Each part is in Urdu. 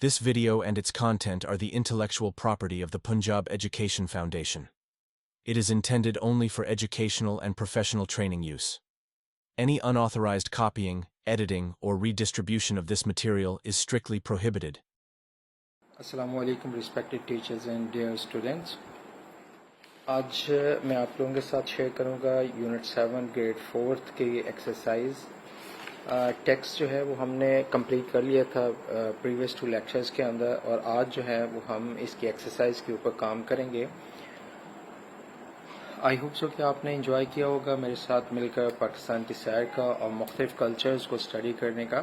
This video and its content are the intellectual property of the Punjab Education Foundation. It is intended only for educational and professional training use. Any unauthorized copying, editing, or redistribution of this material is strictly prohibited. Assalamu alaikum respected teachers and dear students. آج میں آپ لوگوں کے ساتھ شیئر کروں گا یونٹ 7 گریڈ 4 کی ایکسرسائز. ٹیکسٹ جو ہے وہ ہم نے کمپلیٹ کر لیا تھا پریویس 2 لیکچرز کے اندر، اور آج جو ہے وہ ہم اس کی ایکسرسائز کے اوپر کام کریں گے. آئی ہوپ سو کہ آپ نے انجوائے کیا ہوگا میرے ساتھ مل کر پاکستان کی سیر کا اور مختلف کلچرز کو اسٹڈی کرنے کا،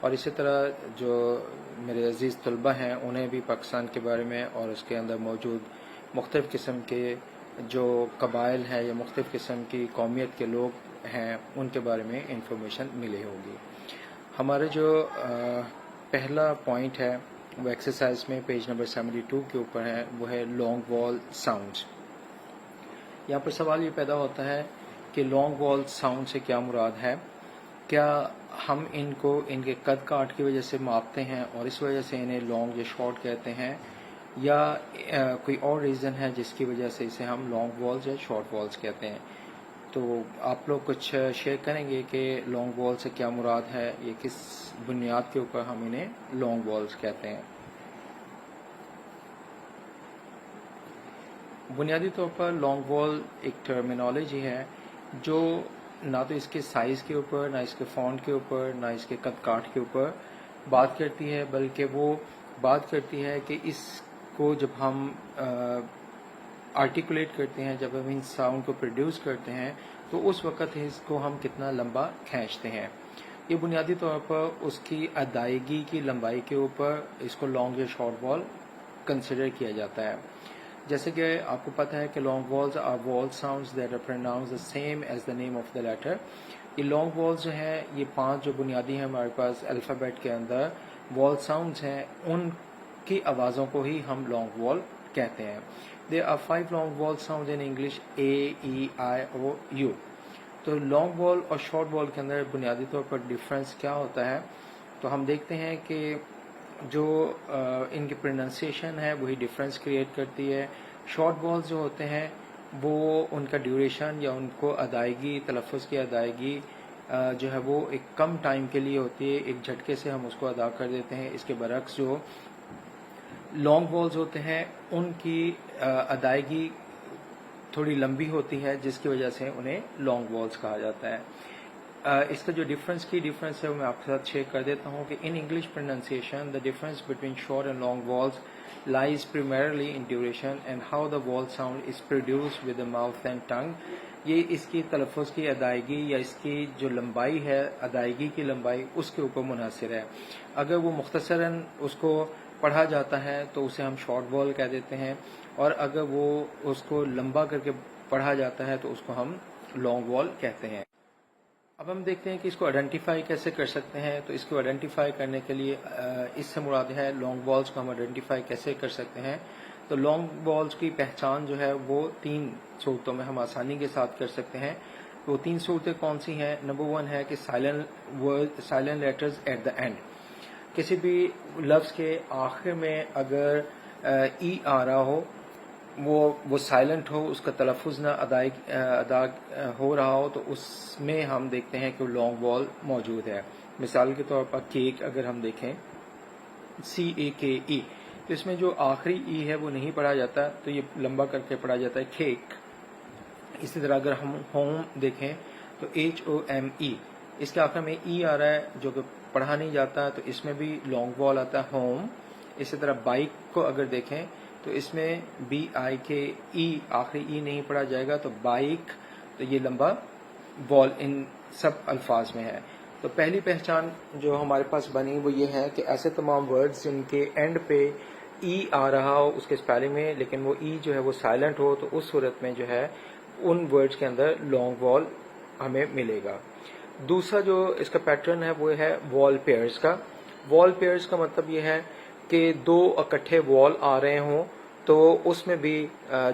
اور اسی طرح جو میرے عزیز طلبہ ہیں انہیں بھی پاکستان کے بارے میں اور اس کے اندر موجود مختلف قسم کے جو قبائل ہیں یا مختلف قسم کی قومیت کے لوگ ہیں ان کے بارے میں انفارمیشن ملی ہوگی. ہمارا جو پہلا پوائنٹ ہے وہ ایکسرسائز میں پیج نمبر 72 کے اوپر ہے، وہ ہے لانگ وال ساؤنڈز. یہاں پر سوال یہ پیدا ہوتا ہے کہ لانگ وال ساؤنڈ سے کیا مراد ہے. کیا ہم ان کو ان کے قد کاٹ کی وجہ سے ماپتے ہیں اور اس وجہ سے انہیں لانگ یا شارٹ کہتے ہیں، یا کوئی اور ریزن ہے جس کی وجہ سے اسے ہم لانگ والز یا شارٹ والز کہتے ہیں؟ تو آپ لوگ کچھ شیئر کریں گے کہ لانگ وال سے کیا مراد ہے، یہ کس بنیاد کے اوپر ہم انہیں لانگ والز کہتے ہیں. بنیادی طور پر لانگ وال ایک ٹرمینالوجی ہے جو نہ تو اس کے سائز کے اوپر، نہ اس کے فونٹ کے اوپر، نہ اس کے قد کاٹ کے اوپر بات کرتی ہے، بلکہ وہ بات کرتی ہے کہ اس کو جب ہم آرٹیکولیٹ کرتے ہیں، جب ہم ان ساؤنڈ کو پروڈیوس کرتے ہیں تو اس وقت اس کو ہم کتنا لمبا کھینچتے ہیں. یہ بنیادی طور پر اس کی ادائیگی کی لمبائی کے اوپر اس کو لانگ یا شارٹ وال کنسیڈر کیا جاتا ہے. جیسے کہ آپ کو پتہ ہے کہ long vowels are vowel sounds that are pronounced the same as the name of the letter. یہ لانگ والز جو ہیں، یہ 5 جو بنیادی ہیں ہمارے پاس الفابیٹ کے اندر وال ساؤنڈز ہیں، ان کی آوازوں کو ہی ہم لانگ وال کہتے ہیں. There are 5 long vowel sounds in English: A, E, I, O, U. تو لانگ وال اور شارٹ وال کے اندر بنیادی طور پر ڈفرینس کیا ہوتا ہے؟ تو ہم دیکھتے ہیں کہ جو ان کی پروننسیشن ہے وہی ڈفرینس کریٹ کرتی ہے. شارٹ والز جو ہوتے ہیں وہ ان کا ڈیوریشن یا ان کو ادائیگی، تلفظ کی ادائیگی جو ہے وہ ایک کم ٹائم کے لیے ہوتی ہے، ایک جھٹکے سے ہم اس کو ادا کر دیتے ہیں. اس کے برعکس جو لانگ والز ہوتے ہیں ان کی ادائیگی تھوڑی لمبی ہوتی ہے، جس کی وجہ سے انہیں لانگ والز کہا جاتا ہے. اس کا جو ڈفرینس ہے وہ میں آپ کے ساتھ شیئر کر دیتا ہوں کہ in English pronunciation the difference between short and long vowels lies primarily in duration and how the vowel sound is produced with the mouth and tongue. یہ اس کی تلفظ کی ادائیگی یا اس کی جو لمبائی ہے، ادائیگی کی لمبائی، اس کے اوپر منحصر ہے. اگر وہ مختصراً اس کو پڑھا جاتا ہے تو اسے ہم شارٹ وال کہہ دیتے ہیں، اور اگر وہ اس کو لمبا کر کے پڑھا جاتا ہے تو اس کو ہم لانگ وال کہتے ہیں. اب ہم دیکھتے ہیں کہ اس کو آئیڈینٹیفائی کیسے کر سکتے ہیں. تو اس کو آئیڈینٹیفائی کرنے کے لیے اس سے مراد ہے لانگ والز کو ہم آئیڈینٹیفائی کیسے کر سکتے ہیں. تو لانگ والز کی پہچان جو ہے وہ 3 صورتوں میں ہم آسانی کے ساتھ کر سکتے ہیں. وہ 3 صورتیں کون سی ہیں؟ نمبر 1 ہے کہ silent letters at the end. کسی بھی لفظ کے آخر میں اگر ای آ رہا ہو، وہ سائلنٹ ہو، اس کا تلفظ نہ ادا ہو رہا ہو، تو اس میں ہم دیکھتے ہیں کہ لانگ وال موجود ہے. مثال کے طور پر کیک اگر ہم دیکھیں CAKE، تو اس میں جو آخری ای ہے وہ نہیں پڑھا جاتا، تو یہ لمبا کر کے پڑھا جاتا ہے کیک. اسی طرح اگر ہم ہوم دیکھیں تو HOME، اس کے آخر میں ای آ رہا ہے جو کہ پڑھا نہیں جاتا، تو اس میں بھی لانگ وال آتا ہے ہوم. اسی طرح بائک کو اگر دیکھیں تو اس میں BIKE، آخری ای نہیں پڑھا جائے گا، تو بائک، تو یہ لمبا وال ان سب الفاظ میں ہے. تو پہلی پہچان جو ہمارے پاس بنی وہ یہ ہے کہ ایسے تمام ورڈز جن کے اینڈ پہ ای آ رہا ہو اس کے اسپیلنگ میں، لیکن وہ ای جو ہے وہ سائلنٹ ہو، تو اس صورت میں جو ہے ان ورڈز کے اندر لانگ وال ہمیں ملے گا. دوسرا جو اس کا پیٹرن ہے وہ ہے وال پیئرز کا. وال پیئرز کا مطلب یہ ہے کہ 2 اکٹھے وال آ رہے ہوں تو اس میں بھی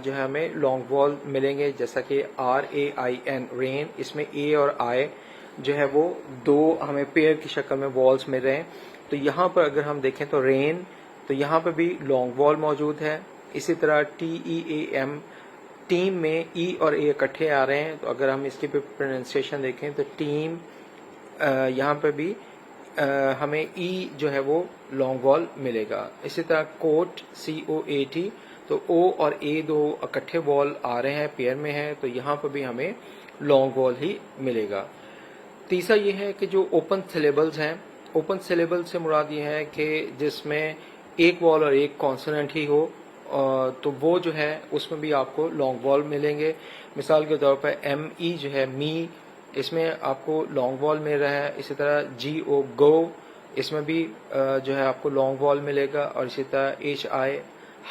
جو ہے ہمیں لانگ وال ملیں گے. جیسا کہ RAIN رین، اس میں اے اور آئی جو ہے وہ 2 ہمیں پیئر کی شکل میں والز مل رہے ہیں. تو یہاں پر اگر ہم دیکھیں تو رین، تو یہاں پہ بھی لانگ وال موجود ہے. اسی طرح TEAM، ٹیم میں ای اور اے اکٹھے آ رہے ہیں، تو اگر ہم اس کی پروننسیشن دیکھیں تو ٹیم، یہاں پہ بھی ہمیں ای جو ہے وہ لانگ وال ملے گا. اسی طرح کوٹ COAT، تو او اور اے دو اکٹھے وال آ رہے ہیں، پیئر میں ہیں، تو یہاں پہ بھی ہمیں لانگ وال ہی ملے گا. تیسرا یہ ہے کہ جو اوپن سلیبلز ہیں، اوپن سلیبل سے مراد یہ ہے کہ جس میں ایک وال اور ایک کانسوننٹ ہی ہو، تو وہ جو ہے اس میں بھی آپ کو لانگ وال ملیں گے. مثال کے طور پر ME جو ہے می، اس میں آپ کو لانگ وال مل رہا ہے. اسی طرح GO گو، اس میں بھی جو ہے آپ کو لانگ وال ملے گا. اور اسی طرح HI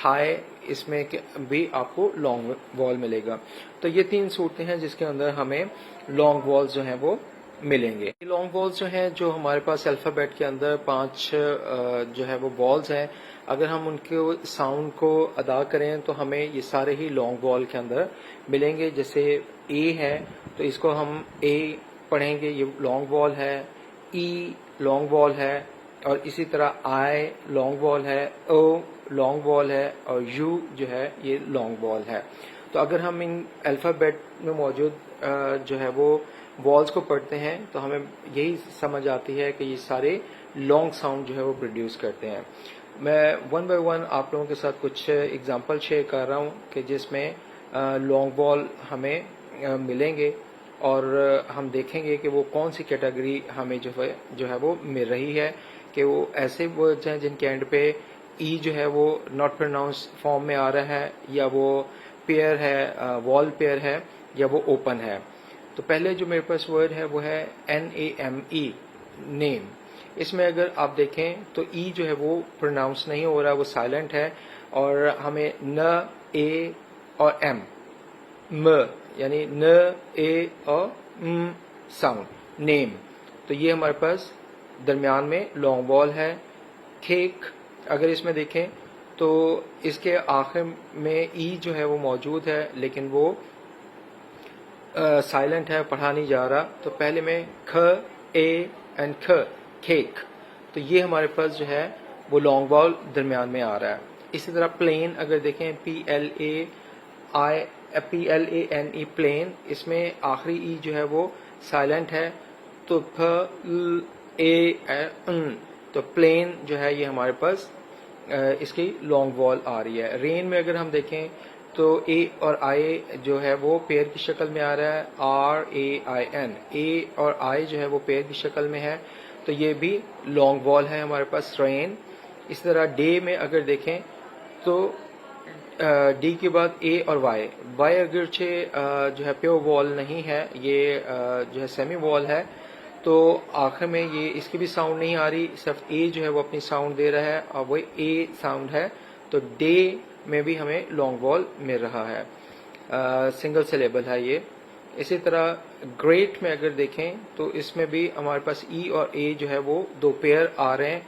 ہائی، اس میں بھی آپ کو لانگ وال ملے گا. تو یہ 3 صورتیں ہیں جس کے اندر ہمیں لانگ والز جو ہیں وہ ملیں گے. لانگ والز جو ہیں، جو ہمارے پاس الفابیٹ کے اندر 5 جو ہے وہ والز ہیں، اگر ہم ان کے ساؤنڈ کو ادا کریں تو ہمیں یہ سارے ہی لانگ وال کے اندر ملیں گے. جیسے اے ہے تو اس کو ہم اے پڑھیں گے، یہ لانگ وال ہے. ای لانگ وال ہے، اور اسی طرح آئی لانگ وال ہے، او لانگ وال ہے، اور یو جو ہے یہ لانگ وال ہے. تو اگر ہم ان الفابیٹ میں موجود جو ہے وہ والز کو پڑھتے ہیں تو ہمیں یہی سمجھ آتی ہے کہ یہ سارے لانگ ساؤنڈ جو ہے وہ پروڈیوس کرتے ہیں. میں ون بائی ون آپ لوگوں کے ساتھ کچھ اگزامپل شیئر کر رہا ہوں کہ جس میں لانگ وال ہمیں ملیں گے، اور ہم دیکھیں گے کہ وہ کون سی کیٹیگری ہمیں جو ہے وہ مل رہی ہے. کہ وہ ایسے ورڈز ہیں جن کے اینڈ پہ ای جو ہے وہ ناٹ پروناؤنس فارم میں آ رہا ہے، یا وہ پیئر ہے، وال پیئر ہے، یا وہ اوپن ہے. تو پہلے جو میرے پاس ورڈ ہے وہ ہے NAME، نیم. اس میں اگر آپ دیکھیں تو ای جو ہے وہ پروناؤنس نہیں ہو رہا، وہ سائلنٹ ہے، اور ہمیں ن، اے اور ایم، یعنی ن، اے اور ساؤنڈ، نیم. تو یہ ہمارے پاس درمیان میں لانگ وال ہے. کھیک، اگر اس میں دیکھیں تو اس کے آخر میں ای جو ہے وہ موجود ہے، لیکن وہ سائلنٹ ہے، پڑھا نہیں جا رہا. تو پہلے میں کھ، اے اینڈ کھیک. تو یہ ہمارے پاس جو ہے وہ لانگ وال درمیان میں آ رہا ہے. اسی طرح پلین اگر دیکھیں PLANE پلین، اس میں آخری ای جو ہے وہ سائلنٹ ہے. تو تو پلین جو ہے یہ ہمارے پاس اس کی لانگ وال آ رہی ہے. رین میں اگر ہم دیکھیں تو اے اور آئی جو ہے وہ پیئر کی شکل میں آ رہا ہے، RAIN. اے اور آئی جو ہے وہ پیئر کی شکل میں ہے، تو یہ بھی لانگ وال ہے ہمارے پاس، رین. اس طرح ڈے میں اگر دیکھیں تو ڈی کے بعد اے اور وائی اگرچہ جو ہے پیور وال نہیں ہے، یہ جو ہے سیمی وال ہے. تو آخر میں یہ اس کی بھی ساؤنڈ نہیں آ رہی، صرف اے جو ہے وہ اپنی ساؤنڈ دے رہا ہے، اور وہ اے ساؤنڈ ہے. تو ڈے میں بھی ہمیں لانگ وال مل رہا ہے، سنگل سلیبل ہے یہ. اسی طرح گریٹ میں اگر دیکھیں تو اس میں بھی ہمارے پاس ای اور اے جو ہے وہ 2 پیئر آ رہے ہیں،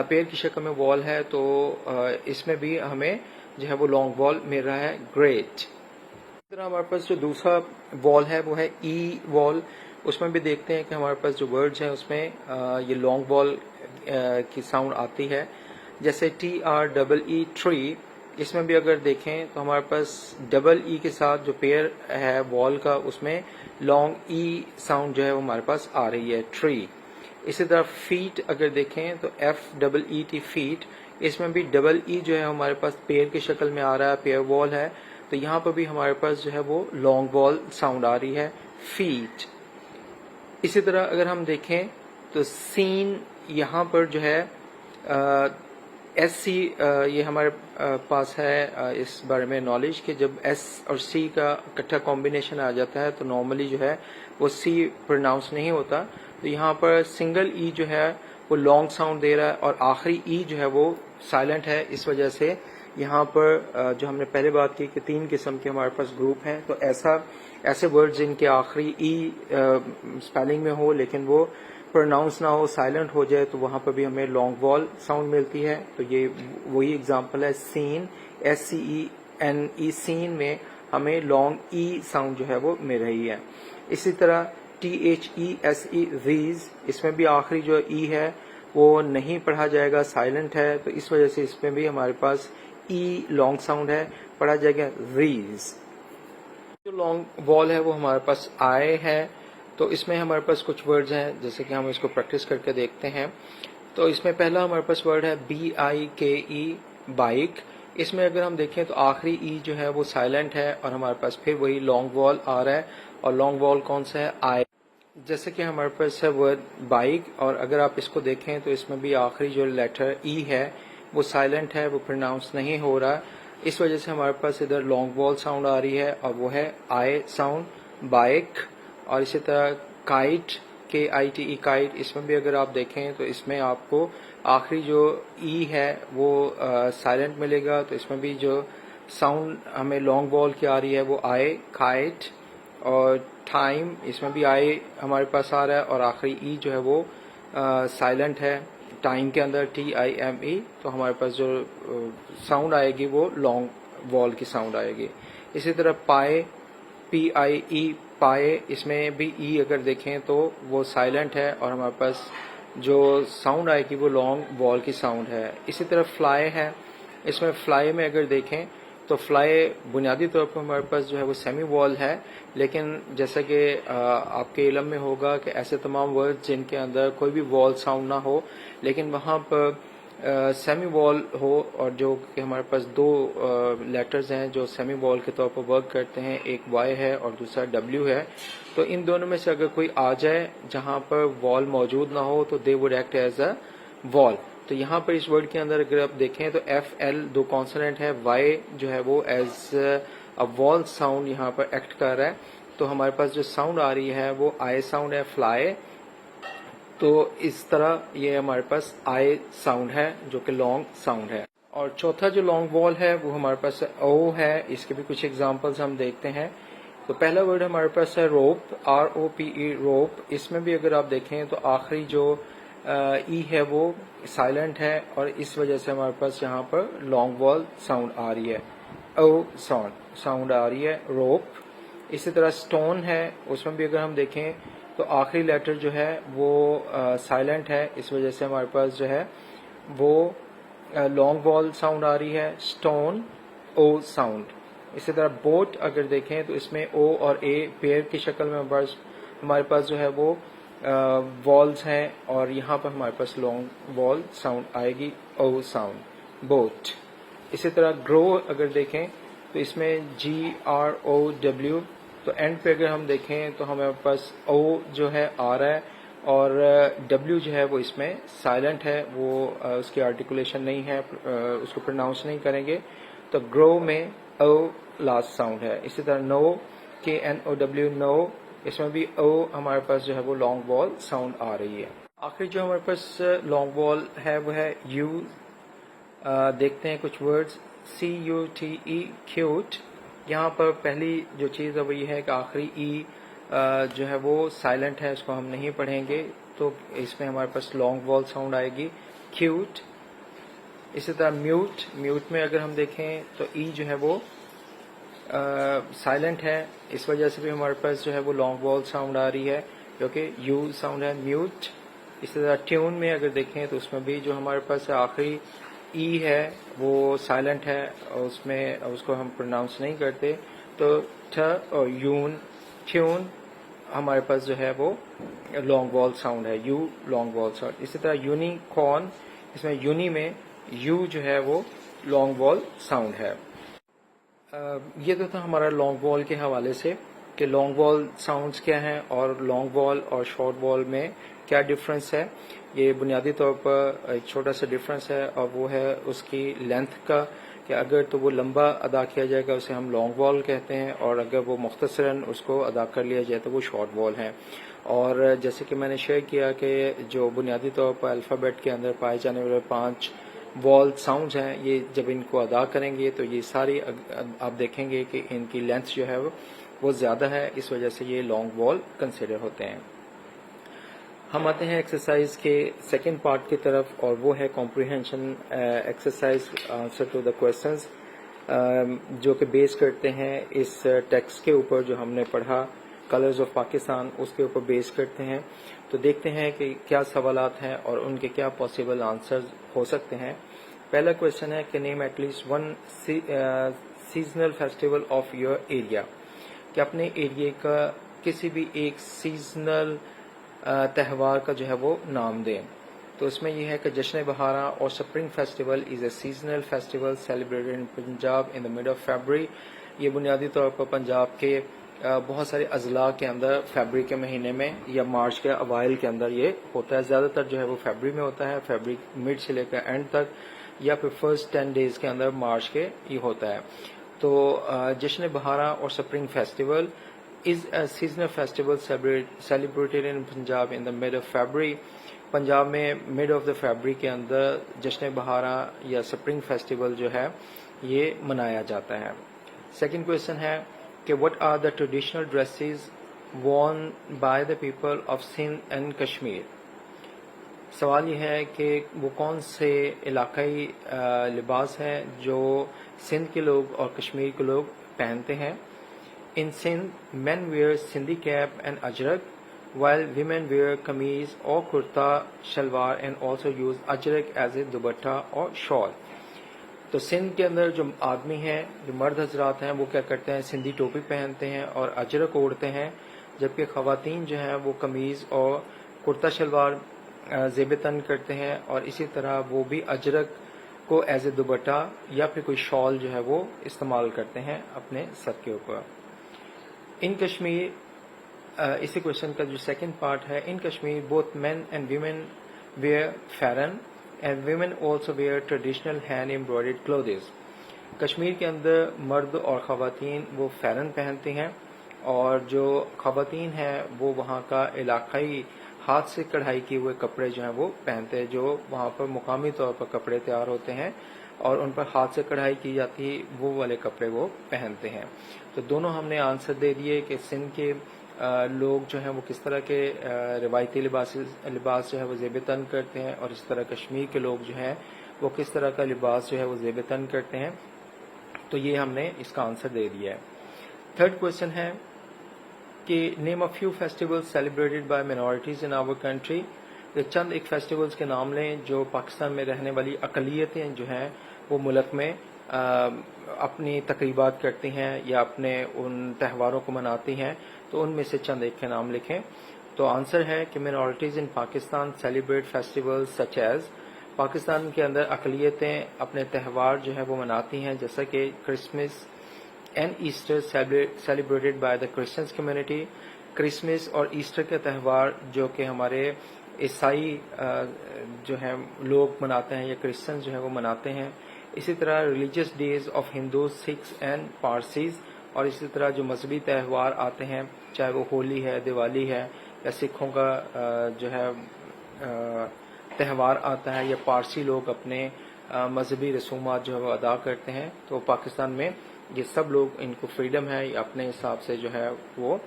پیئر کی شکل میں وال ہے. تو اس میں بھی ہمیں جو ہے وہ لانگ وال مل رہا ہے، گریٹ. اسی طرح ہمارے پاس جو دوسرا وال ہے وہ ہے ای وال. اس میں بھی دیکھتے ہیں کہ ہمارے پاس جو ورڈز ہیں اس میں یہ لانگ وال کی ساؤنڈ آتی ہے. جیسے TREE ٹری، اس میں بھی اگر دیکھیں تو ہمارے پاس ڈبل ای کے ساتھ جو پیئر ہے وال کا، اس میں لانگ ای ساؤنڈ جو ہے وہ ہمارے پاس آ رہی ہے، ٹری. اسی طرح فیٹ اگر دیکھیں تو FEET فیٹ، اس میں بھی ڈبل ای جو ہے ہمارے پاس پیئر کی شکل میں آ رہا ہے، پیئر وال ہے. تو یہاں پر بھی ہمارے پاس جو ہے وہ لانگ وال ساؤنڈ آ رہی ہے، فیٹ. اسی طرح اگر ہم دیکھیں تو سین، یہاں پر جو ہے SC، یہ ہمارے پاس ہے اس بارے میں نالج کہ جب S اور C کا اکٹھا کمبینیشن آ جاتا ہے تو نارملی جو ہے وہ C پروناؤنس نہیں ہوتا. تو یہاں پر سنگل ای جو ہے وہ لانگ ساؤنڈ دے رہا ہے، اور آخری ای جو ہے وہ سائلنٹ ہے. اس وجہ سے یہاں پر جو ہم نے پہلے بات کی کہ 3 قسم کے ہمارے پاس گروپ ہیں. تو ایسے ورڈ جن کے آخری ای اسپیلنگ میں ہو لیکن وہ پروناؤنس نہ ہو، سائلنٹ ہو جائے، تو وہاں پہ بھی ہمیں لانگ وال ساؤنڈ ملتی ہے. تو یہ وہی اگزامپل ہے، سین، SCENE، سین میں ہمیں لانگ ای ساؤنڈ جو ہے وہ مل رہی ہے. اسی طرح THESE، ریز، اس میں بھی آخری جو ای ہے وہ نہیں پڑھا جائے گا, سائلنٹ ہے, تو اس وجہ سے اس میں بھی ہمارے پاس ای لانگ ساؤنڈ ہے, پڑھا جائے گا ریز. جو لانگ وال ہے وہ ہمارے پاس آئے ہے, تو اس میں ہمارے پاس کچھ ورڈز ہیں جیسے کہ ہم اس کو پریکٹس کر کے دیکھتے ہیں. تو اس میں پہلا ہمارے پاس ورڈ ہے BIKE, بائک. اس میں اگر ہم دیکھیں تو آخری ای جو ہے وہ سائلنٹ ہے اور ہمارے پاس پھر وہی لانگ وال آ رہا ہے, اور لانگ وال کون سا ہے, آئی. جیسے کہ ہمارے پاس ہے ورڈ بائک, اور اگر آپ اس کو دیکھیں تو اس میں بھی آخری جو لیٹر ای ہے وہ سائلنٹ ہے, وہ پروناؤنس نہیں ہو رہا, اس وجہ سے ہمارے پاس ادھر لانگ وال ساؤنڈ آ رہی ہے, اور وہ ہے آئی ساؤنڈ, بائک. اور اسی طرح کائٹ, KITE, کائٹ, اس میں بھی اگر آپ دیکھیں تو اس میں آپ کو آخری جو ای ہے وہ سائلنٹ ملے گا, تو اس میں بھی جو ساؤنڈ ہمیں لانگ وال کی آ رہی ہے وہ آئے, کائٹ. اور ٹائم, اس میں بھی آئے ہمارے پاس آ رہا ہے, اور آخری ای جو ہے وہ سائلنٹ ہے ٹائم کے اندر, TIME. تو ہمارے پاس جو ساؤنڈ آئے گی وہ لانگ وال کی ساؤنڈ آئے گی. اسی طرح پائے, PIE, پائے, اس میں بھی ای اگر دیکھیں تو وہ سائلنٹ ہے, اور ہمارے پاس جو ساؤنڈ آئے گی وہ لانگ وال کی ساؤنڈ ہے. اسی طرح فلائی ہے, اس میں فلائی میں اگر دیکھیں تو فلائی بنیادی طور پر ہمارے پاس جو ہے وہ سیمی وال ہے, لیکن جیسا کہ آپ کے علم میں ہوگا کہ ایسے تمام ورڈ جن کے اندر کوئی بھی وال ساؤنڈ نہ ہو لیکن وہاں پر سیمی وال ہو, اور جو کہ ہمارے پاس دو لیٹرز ہیں جو سیمی وال کے طور پر ورک کرتے ہیں, ایک وائی ہے اور دوسرا ڈبلیو ہے. تو ان دونوں میں سے اگر کوئی آ جائے جہاں پر وال موجود نہ ہو تو they would act as a وال. تو یہاں پر اس ورڈ کے اندر اگر آپ دیکھیں تو FL دو کانسوننٹ ہے, وائی جو ہے وہ ایز اے وال ساؤنڈ یہاں پر ایکٹ کر رہا ہے. تو ہمارے پاس جو ساؤنڈ آ رہی ہے وہ آئی ساؤنڈ ہے, فلائی. تو اس طرح یہ ہمارے پاس آئی ساؤنڈ ہے جو کہ لانگ ساؤنڈ ہے. اور چوتھا جو لانگ وال ہے وہ ہمارے پاس او ہے, اس کے بھی کچھ ایگزامپلس ہم دیکھتے ہیں. تو پہلا ورڈ ہمارے پاس ہے روپ, ROPE, روپ. اس میں بھی اگر آپ دیکھیں تو آخری جو ای ہے وہ سائلنٹ ہے, اور اس وجہ سے ہمارے پاس یہاں پر لانگ وال ساؤنڈ آ رہی ہے, او ساؤنڈ آ رہی ہے, روپ. اسی طرح سٹون ہے, اس میں بھی اگر ہم دیکھیں تو آخری لیٹر جو ہے وہ سائلنٹ ہے, اس وجہ سے ہمارے پاس جو ہے وہ لانگ وال ساؤنڈ آ رہی ہے, سٹون, او ساؤنڈ. اسی طرح بوٹ اگر دیکھیں تو اس میں او اور اے پیئر کی شکل میں ہمارے پاس جو ہے وہ والز ہیں, اور یہاں پر ہمارے پاس لانگ وال ساؤنڈ آئے گی, او ساؤنڈ, بوٹ. اسی طرح گرو اگر دیکھیں تو اس میں GROW, تو اینڈ پہ اگر ہم دیکھیں تو ہمارے پاس او جو ہے آ رہا ہے, اور ڈبلیو جو ہے وہ اس میں سائلنٹ ہے, وہ اس کی آرٹیکولیشن نہیں ہے, اس کو پروناؤنس نہیں کریں گے. تو گرو میں او لاسٹ ساؤنڈ ہے. اسی طرح نو, KNOW, نو, اس میں بھی او ہمارے پاس جو ہے وہ لانگ وال ساؤنڈ آ رہی ہے. آخری جو ہمارے پاس لانگ وال ہے وہ ہے یو. دیکھتے ہیں کچھ ورڈز, CUTE, کیوٹ. یہاں پر پہلی جو چیز ہے وہ یہ ہے کہ آخری ای جو ہے وہ سائلنٹ ہے, اس کو ہم نہیں پڑھیں گے, تو اس میں ہمارے پاس لانگ وال ساؤنڈ آئے گی, کیوٹ. اسی طرح میوٹ, میوٹ میں اگر ہم دیکھیں تو ای جو ہے وہ سائلنٹ ہے, اس وجہ سے بھی ہمارے پاس جو ہے وہ لانگ وال ساؤنڈ آ رہی ہے جو کہ یو ساؤنڈ ہے, میوٹ. اسی طرح ٹیون میں اگر دیکھیں تو اس میں بھی جو ہمارے پاس آخری ای ہے وہ سائلنٹ ہے, اور اس میں اس کو ہم پروناؤنس نہیں کرتے, تو ٹھ اور یون, ٹیون ہمارے پاس جو ہے وہ لانگ وال ساؤنڈ ہے, یو لانگ وال ساؤنڈ. اسی طرح یونیکارن, اس میں یونی میں یو جو ہے وہ لانگ وال ساؤنڈ ہے. یہ تو تھا ہمارا لانگ وال کے حوالے سے کہ لانگ وال ساؤنڈز کیا ہیں اور لانگ وال اور شارٹ وال میں کیا ڈفرنس ہے. یہ بنیادی طور پر ایک چھوٹا سا ڈفرنس ہے, اور وہ ہے اس کی لینتھ کا, کہ اگر تو وہ لمبا ادا کیا جائے گا اسے ہم لانگ وال کہتے ہیں, اور اگر وہ مختصراً اس کو ادا کر لیا جائے تو وہ شارٹ وال ہے. اور جیسے کہ میں نے شیئر کیا کہ جو بنیادی طور پر الفابیٹ کے اندر پائے جانے والے 5 وال ساؤنڈز ہیں, یہ جب ان کو ادا کریں گے تو یہ ساری آپ دیکھیں گے کہ ان کی لینتھ جو ہے وہ زیادہ ہے, اس وجہ سے یہ لانگ وال کنسیڈر ہوتے ہیں. ہم آتے ہیں ایکسرسائز کے سیکنڈ پارٹ کی طرف, اور وہ ہے comprehension exercise, answer to the questions, جو کہ بیس کرتے ہیں اس ٹیکسٹ کے اوپر جو ہم نے پڑھا کلرز آف پاکستان اس کے اوپر بیس کرتے ہیں. تو دیکھتے ہیں کہ کیا سوالات ہیں اور ان کے کیا پاسبل آنسرز ہو سکتے ہیں. پہلا کویشچن ہے کہ name at least one seasonal festival of your area, کہ اپنے ایریے کا کسی بھی ایک سیزنل تہوار کا جو ہے وہ نام دیں. تو اس میں یہ ہے کہ جشن بہارا اور spring festival is a seasonal festival celebrated in Punjab in the mid of February. یہ بنیادی طور پر پنجاب کے بہت سارے اضلاع کے اندر فیبرری کے مہینے میں یا مارچ کے اوائل کے اندر یہ ہوتا ہے. زیادہ تر جو ہے وہ فیبرری میں ہوتا ہے، فیبرری مڈ سے لے کر اینڈ تک، یا پھر فرسٹ 10 days کے اندر مارچ کے یہ ہوتا ہے. تو جشن بہارا اور spring festival is a seasonal festival celebrated in Punjab in the mid of February. Punjab میں مڈ آف دا فیبرری کے اندر جشن بہارا یا سپرنگ فیسٹیول جو ہے یہ منایا جاتا ہے. سیکنڈ کویشچن ہے کہ what are the traditional dresses worn by the people of Sindh and Kashmir. سوال یہ ہے کہ وہ کون سے علاقائی لباس ہیں جو سندھ کے لوگ اور کشمیر کے لوگ پہنتے ہیں. In Sindh men wear Sindhi cap and ajrak while women wear kameez اور kurta shalwar and also use اجرک ایز اے دوپٹہ اور شال. تو سندھ کے اندر جو آدمی ہیں، جو مرد حضرات ہیں، وہ کیا کرتے ہیں، سندھی ٹوپی پہنتے ہیں اور اجرک اوڑھتے ہیں، جبکہ خواتین جو ہیں وہ قمیض اور کرتا شلوار زیب تن کرتے ہیں اور اسی طرح وہ بھی اجرک کو ایز اے دوپٹہ یا پھر کوئی شال جو ہے وہ استعمال کرتے ہیں اپنے سر کے اوپر. ان کشمیر اسی کویشچن کا جو سیکنڈ پارٹ ہے، in Kashmir both men and women wear pheran and women also wear traditional hand embroidered clothes. Kashmir کے اندر مرد اور خواتین وہ فیرن پہنتے ہیں اور جو خواتین ہیں وہ وہاں کا علاقائی ہاتھ سے کڑھائی کیے ہوئے کپڑے جو ہیں وہ پہنتے ہیں، جو وہاں پر مقامی طور پر کپڑے تیار ہوتے ہیں اور ان پر ہاتھ سے کڑھائی کی جاتی ہے، وہ والے کپڑے وہ پہنتے ہیں. تو دونوں ہم نے آنسر دے دیے کہ سندھ کے لوگ جو ہیں وہ کس طرح کے روایتی لباس جو ہے وہ زیب تن کرتے ہیں اور اس طرح کشمیر کے لوگ جو ہیں وہ کس طرح کا لباس جو ہے وہ زیب تن کرتے ہیں. تو یہ ہم نے اس کا آنسر دے دیا ہے. تھرڈ کویشچن ہے کہ name a few festival celebrated by minorities in our country. چند ایک فیسٹیولز کے نام لیں جو پاکستان میں رہنے والی اقلیتیں جو ہیں وہ ملک میں اپنی تقریبات کرتی ہیں یا اپنے ان تہواروں کو مناتی ہیں. تو ان میں سے چند ایک کے نام لکھیں. تو آنسر ہے کہ minorities in Pakistan celebrate festival such as. Pakistan کے اندر اقلیتیں اپنے تہوار جو ہے وہ مناتی ہیں، جیسا کہ Christmas and Easter celebrated by the Christians community. Christmas اور ایسٹر کے تہوار جو کہ ہمارے عیسائی جو ہیں لوگ مناتے ہیں یا کرسچن جو ہے وہ مناتے ہیں. اسی طرح religious days of Hindus, Sikhs and Parsis. اور اسی طرح جو مذہبی تہوار آتے ہیں، چاہے وہ ہولی ہے، دیوالی ہے، یا سکھوں کا جو ہے تہوار آتا ہے، یا پارسی لوگ اپنے مذہبی رسومات جو ہے وہ ادا کرتے ہیں. تو پاکستان میں یہ سب لوگ، ان کو فریڈم ہے، اپنے حساب سے جو ہے وہ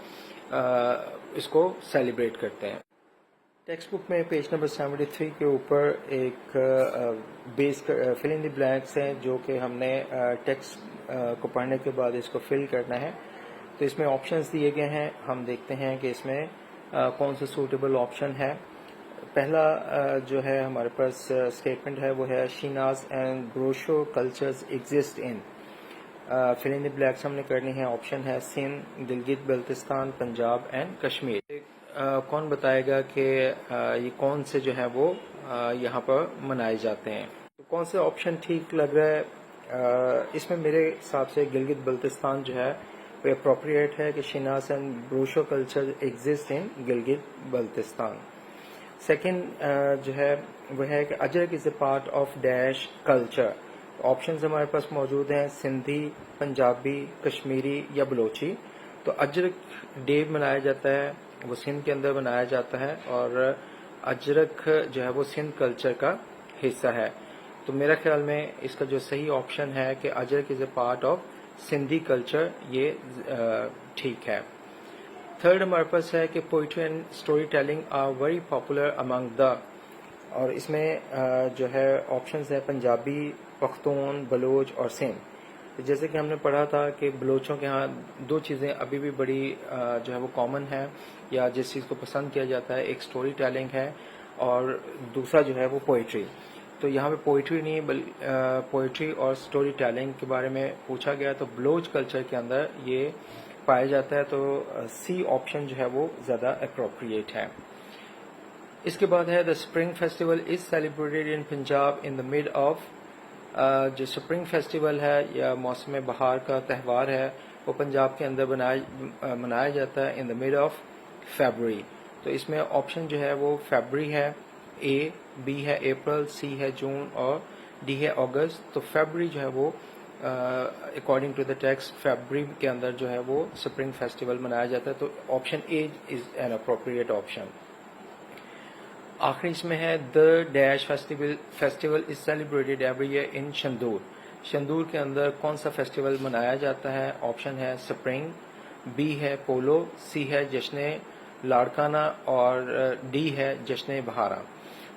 اس کو سیلیبریٹ کرتے ہیں. ٹیکسٹ بک میں پیج نمبر 73 کے اوپر ایک بیس فل ان دی بلینکس ہیں جو کہ ہم نے ٹیکسٹ کو پڑھنے کے بعد اس کو فل کرنا ہے. تو اس میں آپشنز دیے گئے ہیں، ہم دیکھتے ہیں کہ اس میں کون سا سوٹیبل آپشن ہے. پہلا جو ہے ہمارے پاس اسٹیٹمنٹ ہے وہ ہے Shinas and Burusho cultures exist in. Fill in the blanks ہم نے کرنی ہے. آپشن ہے سندھ، گلگت بلتستان، پنجاب اینڈ کشمیر. کون بتائے گا کہ یہ کون سے جو ہے وہ یہاں پر منائے جاتے ہیں. تو کون سے آپشن ٹھیک لگ رہا ہے؟ اس میں میرے حساب سے گلگت بلتستان جو ہے وہ اپروپریٹ ہے کہ Shinas and Burusho culture exist in Gilgit Baltistan. Second جو ہے وہ ہے کہ ajrak is a part of dash culture. Options ہمارے پاس موجود ہیں سندھی، پنجابی، کشمیری یا بلوچی. تو اجرک ڈے منایا جاتا ہے، وہ سندھ کے اندر منایا جاتا ہے اور اجرک جو ہے وہ سندھ کلچر کا حصہ ہے. تو میرا خیال میں اس کا جو صحیح آپشن ہے کہ ajrak is a part of Sindhi culture, یہ ٹھیک ہے. تھرڈ ہمارے پاس ہے کہ poetry and story telling are very popular among the. اور اس میں جو ہے آپشنز ہے پنجابی، پختون، بلوچ اور سندھ. جیسے کہ ہم نے پڑھا تھا کہ بلوچوں کے ہاں دو چیزیں ابھی بھی بڑی جو ہے وہ کامن ہے یا جس چیز کو پسند کیا جاتا ہے، ایک سٹوری ٹیلنگ ہے اور دوسرا جو ہے وہ پوئٹری. تو یہاں پہ پوئٹری نہیں پوئٹری اور سٹوری ٹیلنگ کے بارے میں پوچھا گیا، تو بلوچ کلچر کے اندر یہ پایا جاتا ہے، تو سی آپشن جو ہے وہ زیادہ اپروپریٹ ہے. اس کے بعد ہے the spring festival is celebrated in Punjab in the mid of. جو اسپرنگ فیسٹیول ہے یا موسم بہار کا تہوار ہے وہ پنجاب کے اندر منایا جاتا ہے ان دا مڈ آف فیبرری. تو اس میں آپشن جو ہے وہ فیبرری ہے، اے، بی ہے اپریل، سی ہے جون اور ڈی ہے اگست. تو فیبرری جو ہے وہ according to the text February کے اندر جو ہے وہ اسپرنگ فیسٹیول منایا جاتا ہے. تو option a is an appropriate option. آخری اس میں ہے دا ڈیش فیسٹیول از سیلیبریٹڈ ایوری ایئر ان شندور. شندور کے اندر کون سا فیسٹیول منایا جاتا ہے؟ آپشن ہے اسپرنگ، بی ہے پولو، سی ہے جشن لاڑکانہ اور ڈی ہے جشن بہارا.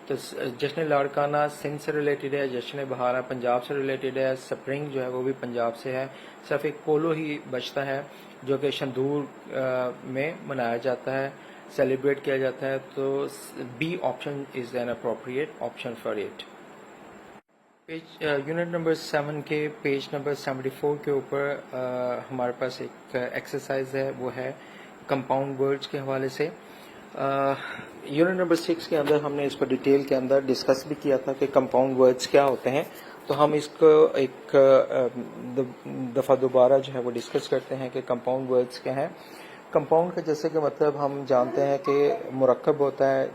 تو جشن لاڑکانہ سندھ سے ریلیٹڈ ہے، جشن بہارا پنجاب سے ریلیٹڈ ہے، اسپرنگ جو ہے وہ بھی پنجاب سے ہے. صرف ایک پولو ہی بچتا ہے جو کہ شندور میں منایا جاتا ہے، سیلیبریٹ کیا جاتا ہے. تو B option is an appropriate option for it. Unit number 7 کے پیج نمبر 74 کے اوپر ہمارے پاس ایک ایکسرسائز ہے، وہ ہے کمپاؤنڈ ورڈز کے حوالے سے. یونٹ نمبر 6 کے اندر ہم نے اس کو ڈیٹیل کے اندر ڈسکس بھی کیا تھا کہ کمپاؤنڈ ورڈز کیا ہوتے ہیں. تو ہم اس کو ایک دفعہ دوبارہ جو ہے وہ ڈسکس کرتے ہیں کہ کمپاؤنڈ ورڈز کیا ہیں. کمپاؤنڈ کا جیسے کہ مطلب ہم جانتے ہیں کہ مرکب ہوتا ہے،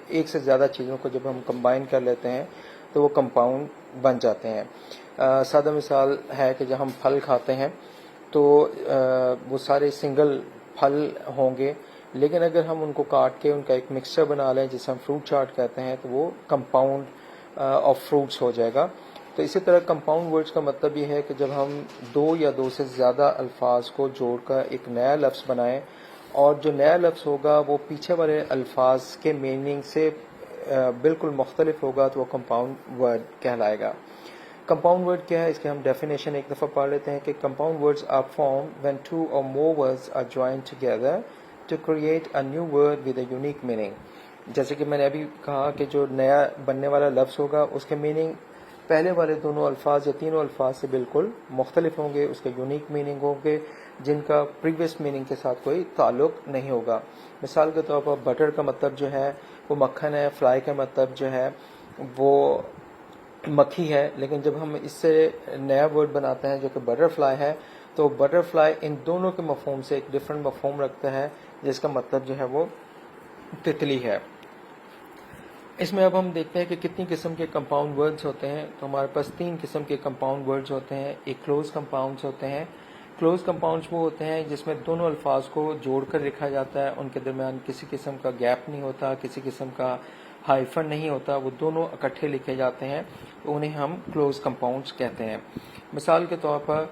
ایک سے زیادہ چیزوں کو جب ہم کمبائن کر لیتے ہیں تو وہ کمپاؤنڈ بن جاتے ہیں. سادہ مثال ہے کہ جب ہم پھل کھاتے ہیں تو وہ سارے سنگل پھل ہوں گے، لیکن اگر ہم ان کو کاٹ کے ان کا ایک مکسچر بنا لیں جسے ہم فروٹ چاٹ کہتے ہیں تو وہ کمپاؤنڈ آف فروٹس ہو جائے گا. تو اسی طرح کمپاؤنڈ ورڈز کا مطلب یہ ہے کہ جب ہم دو یا دو سے زیادہ الفاظ کو جوڑ کر ایک نیا لفظ بنائیں اور جو نیا لفظ ہوگا وہ پیچھے والے الفاظ کے میننگ سے بالکل مختلف ہوگا تو وہ کمپاؤنڈ ورڈ کہلائے گا. کمپاؤنڈ ورڈ کیا ہے؟ اس کی ہم ڈیفینیشن ایک دفعہ پڑھ لیتے ہیں کہ compound words are form when 2 or more words are joined together to create a new word with a unique meaning. جیسے کہ میں نے ابھی کہا کہ جو نیا بننے والا لفظ ہوگا اس کے میننگ پہلے والے دونوں الفاظ یا تینوں الفاظ سے بالکل مختلف ہوں گے، اس کے یونیک میننگ ہوں گے جن کا پریویس میننگ کے ساتھ کوئی تعلق نہیں ہوگا. مثال کے طور پر بٹر کا مطلب جو ہے وہ مکھن ہے، فلائی کا مطلب جو ہے وہ مکھی ہے، لیکن جب ہم اس سے نیا ورڈ بناتے ہیں جو کہ بٹر فلائی ہے تو بٹر فلائی ان دونوں کے مفہوم سے ایک ڈفرنٹ مفہوم رکھتا ہے جس کا مطلب جو ہے وہ تتلی ہے. اس میں اب ہم دیکھتے ہیں کہ کتنی قسم کے کمپاؤنڈ ورڈز ہوتے ہیں. تو ہمارے پاس 3 قسم کے کمپاؤنڈ ورڈز ہوتے ہیں. ایک کلوز کمپاؤنڈز ہوتے ہیں. کلوز کمپاؤنڈز وہ ہوتے ہیں جس میں دونوں الفاظ کو جوڑ کر لکھا جاتا ہے، ان کے درمیان کسی قسم کا گیپ نہیں ہوتا، کسی قسم کا ہائفن نہیں ہوتا، وہ دونوں اکٹھے لکھے جاتے ہیں، تو انہیں ہم کلوز کمپاؤنڈز کہتے ہیں. مثال کے طور پر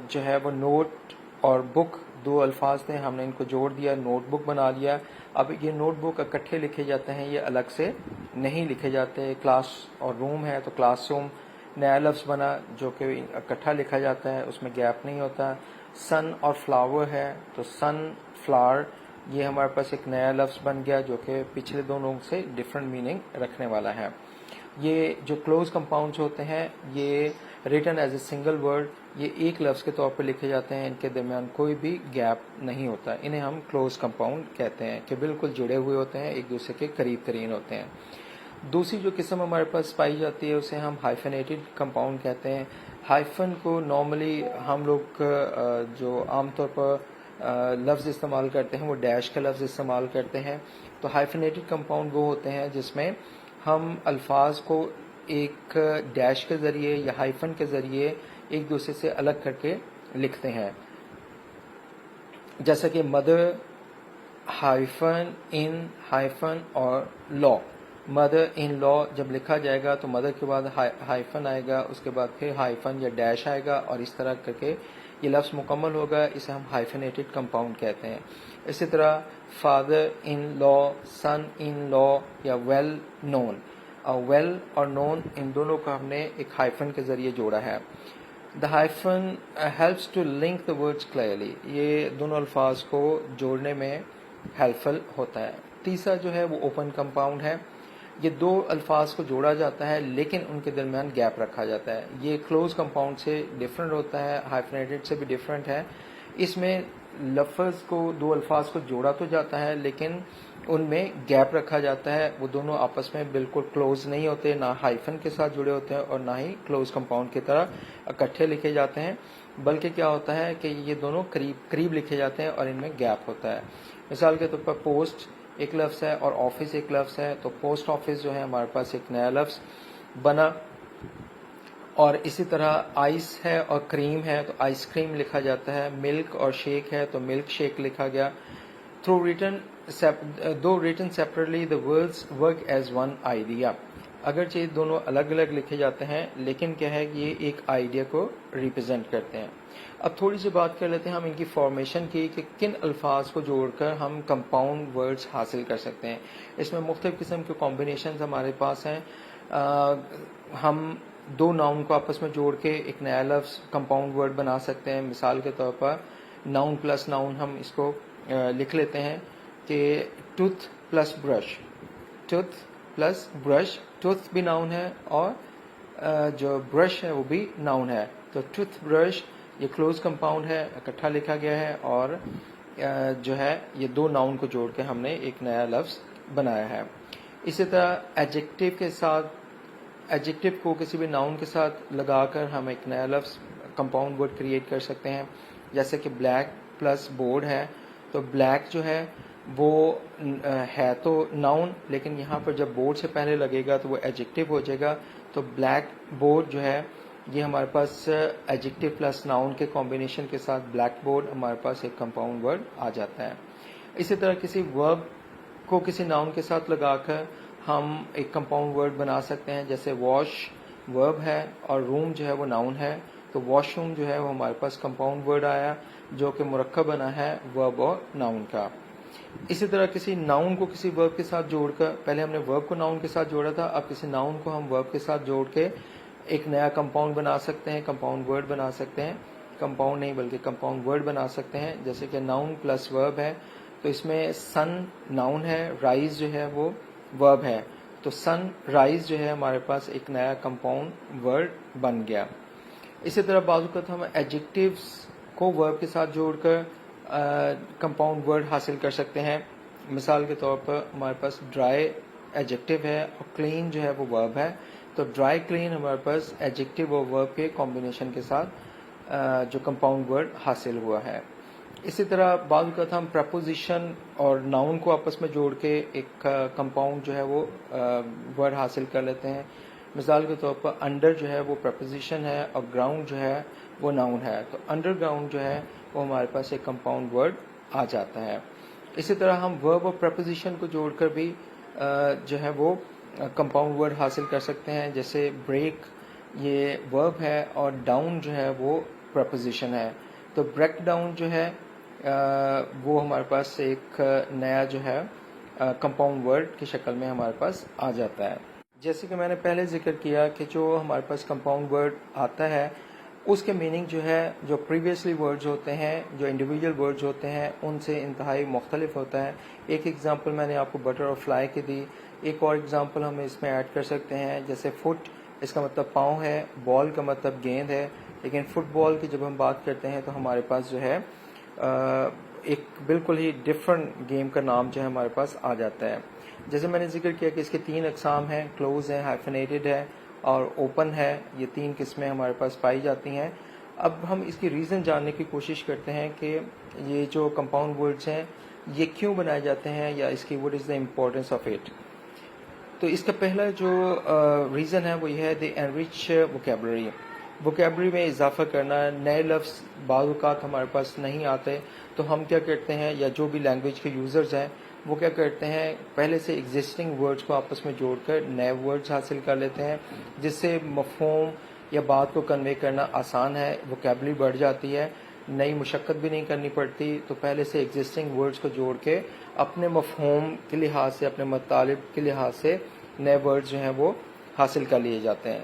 جو ہے وہ نوٹ اور بک 2 الفاظ تھے، ہم نے ان کو جوڑ دیا، نوٹ بک بنا لیا. اب یہ نوٹ بک اکٹھے لکھے جاتے ہیں، یہ الگ سے نہیں لکھے جاتے. کلاس اور روم ہے تو کلاس روم نیا لفظ بنا جو کہ اکٹھا لکھا جاتا ہے، اس میں گیپ نہیں ہوتا. سن اور فلاور ہے تو سن فلاور یہ ہمارے پاس ایک نیا لفظ بن گیا جو کہ پچھلے دونوں سے ڈفرنٹ میننگ رکھنے والا ہے. یہ جو کلوز کمپاؤنڈز ہوتے ہیں یہ written as a single word, یہ ایک لفظ کے طور پر لکھے جاتے ہیں، ان کے درمیان کوئی بھی گیپ نہیں ہوتا. انہیں ہم کلوز کمپاؤنڈ کہتے ہیں کہ بالکل جڑے ہوئے ہوتے ہیں، ایک دوسرے کے قریب ترین ہوتے ہیں. دوسری جو قسم ہمارے پاس پائی جاتی ہے اسے ہم ہائفنیٹڈ کمپاؤنڈ کہتے ہیں. ہائفن کو نارملی ہم لوگ جو عام طور پر لفظ استعمال کرتے ہیں وہ ڈیش کا لفظ استعمال کرتے ہیں. تو ہائفنیٹڈ کمپاؤنڈ وہ ہوتے ہیں جس میں ہم الفاظ کو ایک ڈیش کے ذریعے یا ہائفن کے ذریعے ایک دوسرے سے الگ کر کے لکھتے ہیں. جیسا کہ مدر ہائفن ان ہائفن اور لا. مدر ان لا جب لکھا جائے گا تو مدر کے بعد ہائفن آئے گا، اس کے بعد پھر ہائفن یا ڈیش آئے گا اور اس طرح کر کے یہ لفظ مکمل ہوگا. اسے ہم ہائفنیٹڈ کمپاؤنڈ کہتے ہیں. اسی طرح فادر ان لا، سن ان لا یا ویل نون. ویل اور نون ان دونوں کو ہم نے ایک ہائفن کے ذریعے جوڑا ہے. The hyphen helps to link the words clearly. یہ دونوں الفاظ کو جوڑنے میں ہیلپفل ہوتا ہے. تیسرا جو ہے وہ اوپن کمپاؤنڈ ہے. یہ دو الفاظ کو جوڑا جاتا ہے لیکن ان کے درمیان گیپ رکھا جاتا ہے. یہ کلوز کمپاؤنڈ سے ڈفرینٹ ہوتا ہے, ہائفنیٹڈ سے بھی ڈفرینٹ ہے. اس میں لفظ کو, دو الفاظ کو جوڑا تو جاتا ہے لیکن ان میں گیپ رکھا جاتا ہے. وہ دونوں آپس میں بالکل کلوز نہیں ہوتے, نہ ہائفن کے ساتھ جڑے ہوتے ہیں اور نہ ہی کلوز کمپاؤنڈ کی طرح اکٹھے لکھے جاتے ہیں, بلکہ کیا ہوتا ہے کہ یہ دونوں قریب قریب لکھے جاتے ہیں اور ان میں گیپ ہوتا ہے. مثال کے طور پر پوسٹ ایک لفظ ہے اور آفس ایک لفظ ہے, تو پوسٹ آفس جو ہے ہمارے پاس ایک نیا لفظ بنا. اور اسی طرح آئس ہے اور کریم ہے تو آئس کریم لکھا جاتا ہے. ملک اور شیک ہے تو ملک شیک لکھا گیا. Though written separately, the words work as one idea. اگرچہ دونوں الگ الگ لکھے جاتے ہیں لیکن کیا ہے کہ یہ ایک آئیڈیا کو ریپرزینٹ کرتے ہیں. اب تھوڑی سی بات کر لیتے ہیں ہم ان کی فارمیشن کی کہ کن الفاظ کو جوڑ کر ہم کمپاؤنڈ ورڈز حاصل کر سکتے ہیں. اس میں مختلف قسم کے کمبینیشنز ہمارے پاس ہیں. ہم دو ناؤن کو آپس میں جوڑ کے ایک نیا لفظ کمپاؤنڈ ورڈ بنا سکتے ہیں. مثال کے طور پر ناؤن پلس ناؤن ہم اس کو لکھ لیتے ہیں کہ tooth plus brush, tooth plus brush. Tooth بھی ناؤن ہے اور جو برش ہے وہ بھی ناؤن ہے. تو ٹوتھ برش یہ کلوز کمپاؤنڈ ہے, اکٹھا لکھا گیا ہے اور جو ہے یہ دو ناؤن کو جوڑ کے ہم نے ایک نیا لفظ بنایا ہے. اسی طرح ایڈجیکٹو کے ساتھ, ایڈجیکٹو کو کسی بھی ناؤن کے ساتھ لگا کر ہم ایک نیا لفظ کمپاؤنڈ ورڈ کریٹ کر سکتے ہیں. جیسے کہ بلیک پلس بورڈ ہے, تو بلیک جو ہے وہ ہے تو ناؤن لیکن یہاں پر جب بورڈ سے پہلے لگے گا تو وہ ایڈجیکٹو ہو جائے گا. تو بلیک بورڈ جو ہے یہ ہمارے پاس ایڈجیکٹو پلس ناؤن کے کمبینیشن کے ساتھ بلیک بورڈ ہمارے پاس ایک کمپاؤنڈ ورڈ آ جاتا ہے. اسی طرح کسی ورب کو کسی ناؤن کے ساتھ لگا کر ہم ایک کمپاؤنڈ ورڈ بنا سکتے ہیں. جیسے واش ورب ہے اور روم جو ہے وہ ناؤن ہے, تو واش روم جو ہے وہ ہمارے پاس کمپاؤنڈ ورڈ آیا جو کہ مرکب بنا ہے ورب اور ناؤن کا. اسی طرح کسی ناؤن کو کسی ورب کے ساتھ جوڑ کر, پہلے ہم نے ورب کو ناؤن کے ساتھ جوڑا تھا, اب کسی ناؤن کو ہم ورب کے ساتھ جوڑ کے ایک نیا کمپاؤنڈ بنا سکتے ہیں, کمپاؤنڈ ورڈ بنا سکتے ہیں. کمپاؤنڈ نہیں بلکہ کمپاؤنڈ ورڈ بنا سکتے ہیں. جیسے کہ ناؤن پلس ورب ہے تو اس میں سن ناؤن ہے, رائز جو ہے وہ ورب ہے, تو سن رائز جو ہے ہمارے پاس ایک نیا کمپاؤنڈ ورڈ بن گیا. اسی طرح بعض اوقات ہم ایڈجیکٹیوز کو ورب کے ساتھ جوڑ کر کمپاؤنڈ ورڈ حاصل کر سکتے ہیں. مثال کے طور پر ہمارے پاس ڈرائی ایڈجیکٹو ہے اور کلین جو ہے وہ ورب ہے, تو ڈرائی کلین ہمارے پاس ایڈجیکٹو اور ورب کے کمبینیشن کے ساتھ جو کمپاؤنڈ ورڈ حاصل ہوا ہے. اسی طرح بعض اوقات ہم پریپوزیشن اور ناؤن کو آپس میں جوڑ کے ایک کمپاؤنڈ جو ہے وہ ورڈ حاصل کر لیتے ہیں. مثال کے طور پر انڈر جو ہے وہ پریپوزیشن ہے اور گراؤنڈ جو ہے وہ ناؤن ہے, تو انڈر گراؤنڈ جو ہے وہ ہمارے پاس ایک کمپاؤنڈ ورڈ آ جاتا ہے. اسی طرح ہم ورب اور پریپوزیشن کو جوڑ کر بھی جو ہے وہ کمپاؤنڈ ورڈ حاصل کر سکتے ہیں. جیسے بریک یہ ورب ہے اور ڈاؤن جو ہے وہ پریپوزیشن ہے, تو بریک ڈاؤن جو ہے وہ ہمارے پاس ایک نیا جو ہے کمپاؤنڈ ورڈ کی شکل میں ہمارے پاس آ جاتا ہے. جیسے کہ میں نے پہلے ذکر کیا کہ جو ہمارے پاس کمپاؤنڈ ورڈ آتا ہے اس کے میننگ جو ہے جو پریویسلی ورڈز ہوتے ہیں, جو انڈیویجول ورڈز ہوتے ہیں ان سے انتہائی مختلف ہوتا ہے. ایک ایگزامپل میں نے آپ کو بٹر اور فلائی کی دی, ایک اور ایگزامپل ہم اس میں ایڈ کر سکتے ہیں. جیسے فٹ, اس کا مطلب پاؤں ہے, بال کا مطلب گیند ہے, لیکن فٹ بال کی جب ہم بات کرتے ہیں تو ہمارے پاس جو ہے ایک بالکل ہی ڈفرنٹ گیم کا نام جو ہے ہمارے پاس آ جاتا ہے. جیسے میں نے ذکر کیا کہ اس کے 3 اقسام ہیں, کلوز ہے, ہائفنیٹڈ ہے اور اوپن ہے. یہ 3 قسمیں ہمارے پاس پائی جاتی ہیں. اب ہم اس کی ریزن جاننے کی کوشش کرتے ہیں کہ یہ جو کمپاؤنڈ ورڈز ہیں یہ کیوں بنائے جاتے ہیں یا اس کی what is the importance of it. تو اس کا پہلا جو ریزن ہے وہ یہ ہے دی انریچ ووکیبلری. ووکیبلری میں اضافہ کرنا. نئے لفظ بعض اوقات ہمارے پاس نہیں آتے تو ہم کیا کرتے ہیں, یا جو بھی لینگویج کے یوزرز ہیں وہ کیا کرتے ہیں, پہلے سے ایگزسٹنگ ورڈز کو آپس میں جوڑ کر نئے ورڈز حاصل کر لیتے ہیں جس سے مفہوم یا بات کو کنوے کرنا آسان ہے, ووکیبلری بڑھ جاتی ہے, نئی مشقت بھی نہیں کرنی پڑتی. تو پہلے سے ایگزسٹنگ ورڈز کو جوڑ کے اپنے مفہوم کے لحاظ سے, اپنے مطالب کے لحاظ سے نئے ورڈز جو ہیں وہ حاصل کر لیے جاتے ہیں.